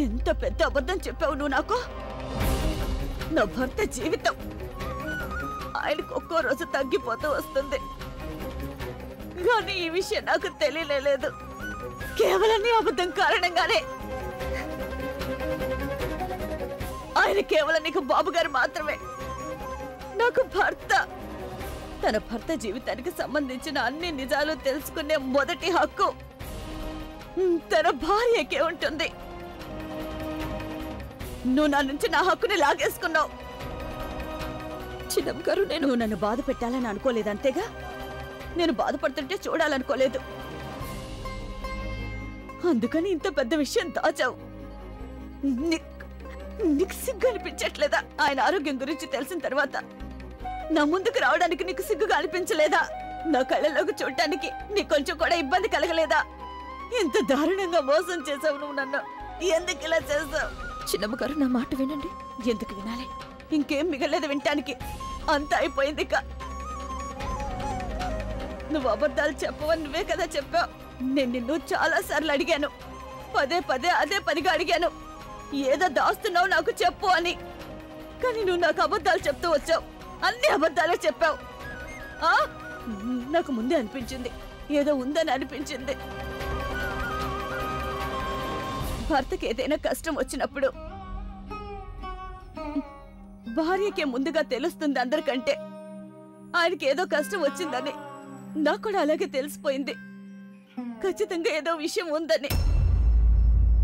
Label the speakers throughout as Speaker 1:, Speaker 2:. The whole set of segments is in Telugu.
Speaker 1: ఎంత పెద్ద అబద్ధం చెప్పావు నువ్వు నాకు. నా భర్త జీవితం ఆయనకు ఒక్కో రోజు తగ్గిపోతూ వస్తుంది, కానీ ఈ విషయం నాకు తెలియలేదు. కేవలం నీ అబద్ధం కారణంగానే. ఆయన కేవలం నీకు బాబుగారు మాత్రమే, నాకు భర్త. తన భర్త జీవితానికి సంబంధించిన అన్ని నిజాలు తెలుసుకునే మొదటి హక్కు తన భార్యకే ఉంటుంది. నువ్వు నా నుంచి నా హక్కుని లాగేసుకున్నావు. చిన్నమ్మ గారు, నేను నన్ను బాధ పెట్టాలని అనుకోలేదు, అంతేగా. నేను బాధపడుతుంటే చూడాలనుకోలేదు, అందుకని ఇంత పెద్ద విషయం దాచావు. నీకు సిగ్గు అనిపించట్లేదా? ఆయన ఆరోగ్యం గురించి తెలిసిన తర్వాత నా ముందుకు రావడానికి నీకు సిగ్గుగా అనిపించలేదా? నా కళ్ళలోకి చూడటానికి నీకు కొంచెం కూడా ఇబ్బంది కలగలేదా? ఎంత దారుణంగా మోసం చేసావు నువ్వు నన్ను. ఎందుకు ఇలా చేసావు? చిన్నమ్మ గారు, నా మాట వినండి. ఎందుకు వినాలి? ఇంకేం మిగలేదు వినటానికి. అంతా అయిపోయింది. ఇక నువ్వు అబద్ధాలు చెప్పవని నువ్వే కదా చెప్పావు. నేను నిన్ను చాలా సార్లు అడిగాను, పదే పదే అదే పనిగా అడిగాను, ఏదో దాస్తున్నావు నాకు చెప్పు అని. కానీ నువ్వు నాకు అబద్ధాలు చెప్తూ వచ్చావు. అన్ని అబద్ధాలే చెప్పావు. నాకు ముందే అనిపించింది, ఏదో ఉందని అనిపించింది. భర్తకి ఏదైనా కష్టం వచ్చినప్పుడు భార్యకే ముందుగా తెలుస్తుంది అందరికంటే. ఆయనకి ఏదో కష్టం వచ్చిందని నాకు కూడా అలాగే తెలిసిపోయింది, ఖచ్చితంగా ఏదో విషయం ఉందని.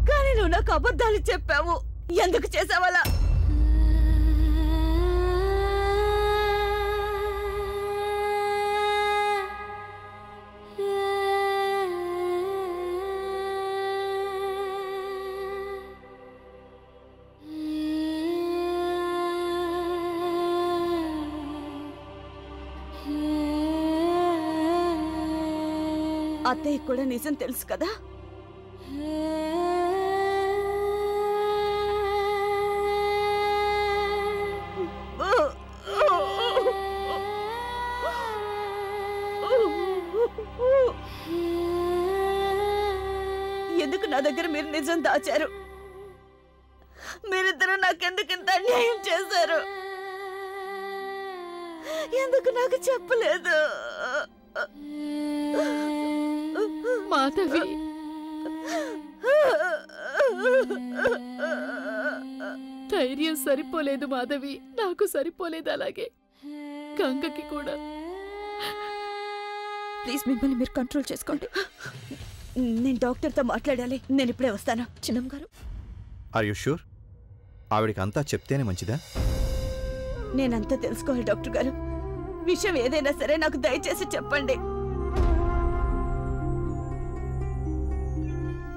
Speaker 1: కానీ నువ్వు నాకు అబద్ధాలు చెప్పావు. ఎందుకు చేసావలా? అత్తయ్య కూడా నిజం తెలుసు కదా. ఎందుకు నా దగ్గర మీరు నిజం దాచారు? మీరిద్దరూ నాకెందుకు ఇంత అన్యాయం చేశారు? ఎందుకు నాకు చెప్పలేదు?
Speaker 2: మాధవి, ధైర్యం సరిపోలేదు మాధవి, నాకు సరిపోలేదు, అలాగే గంగకి కూడా.
Speaker 1: ప్లీజ్ మిమ్మల్ని మీరు కంట్రోల్ చేసుకోండి. నేను డాక్టర్తో మాట్లాడాలి. నేను ఇప్పుడే వస్తాను. చిన్నమ్మ గారు,
Speaker 3: ఆర్ యు షూర్? ఆవిడికి అంతా చెప్తేనే మంచిదా?
Speaker 1: నేనంతా తెలుసుకోవాలి డాక్టర్ గారు. విషయం ఏదైనా సరే నాకు దయచేసి చెప్పండి.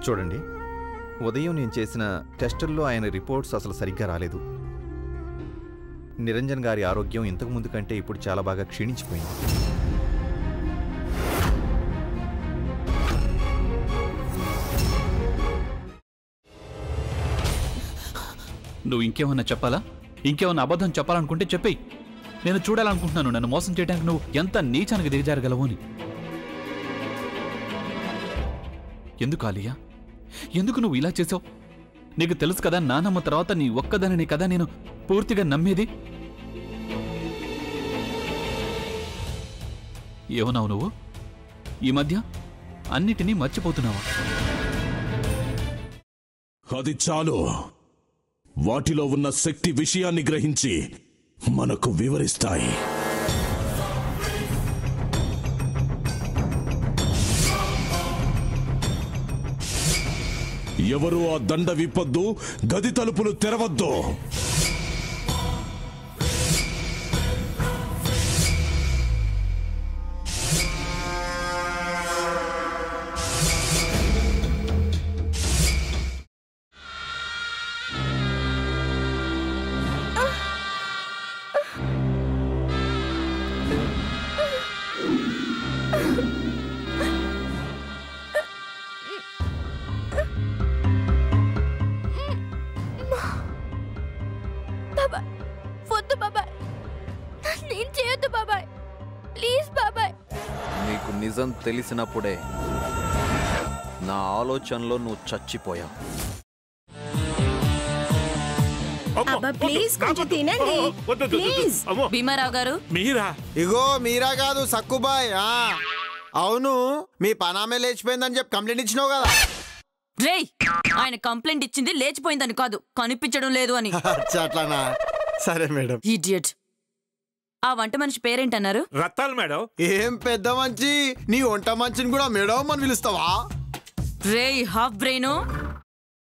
Speaker 3: చూడండి, ఉదయం నేను చేసిన టెస్టుల్లో ఆయన రిపోర్ట్స్ అసలు సరిగ్గా రాలేదు. నిరంజన్ గారి ఆరోగ్యం ఇంతకు ముందు కంటే ఇప్పుడు చాలా బాగా క్షీణించిపోయింది.
Speaker 4: నువ్వు ఇంకేమన్నా చెప్పాలా? ఇంకేమన్నా అబద్ధం చెప్పాలనుకుంటే చెప్పేయి. నేను చూడాలనుకుంటున్నాను నన్ను మోసం చేయడానికి నువ్వు ఎంత నీచానికి దిగజారగలవు అని. ఎందుకు ఆలియా, ఎందుకు నువ్వు ఇలా చేసావు? నీకు తెలుసు కదా, నానమ్మ తర్వాత నీ ఒక్కదానిని కదా నేను పూర్తిగా నమ్మేది. ఏమన్నావు నువ్వు? ఈ మధ్య అన్నిటినీ మర్చిపోతున్నావా?
Speaker 5: అది చాలు. వాటిలో ఉన్న శక్తి విషయాన్ని గ్రహించి మనకు వివరిస్తాయి. ఎవరు ఆ దండ విప్పొద్దు, గది తలుపులు తెరవద్దు.
Speaker 6: నీకు నిజం తెలిసినప్పుడే నా ఆలోచనలో నువ్వు చచ్చిపోయావు.
Speaker 7: అబ్బా ప్లీజ్ కొంచెం తినండి ప్లీజ్.
Speaker 8: భీమారావు గారు
Speaker 9: మీరా?
Speaker 10: ఇగో మీరా కాదు సక్కుబాయ్. అవును మీ పనామే లేచిపోయిందని చెప్పి కంప్లైంట్ ఇచ్చినావు కదా.
Speaker 8: రేయ్, ఆయన కంప్లైంట్ ఇచ్చింది లేచిపోయిందని కాదు, కనిపించడం లేదు అని.
Speaker 10: అట్లానా? సరే మేడం.
Speaker 8: ఇడియట్. ఆ వంట మనిషి పేరేంటన్నారు?
Speaker 9: రత్తాలు మేడం.
Speaker 10: ఏం పెద్ద మంచి, నీ వంట మంచిని కూడా మేడం అని పిలుస్తావా?
Speaker 8: రేయ్ హాఫ్ బ్రెయిన్,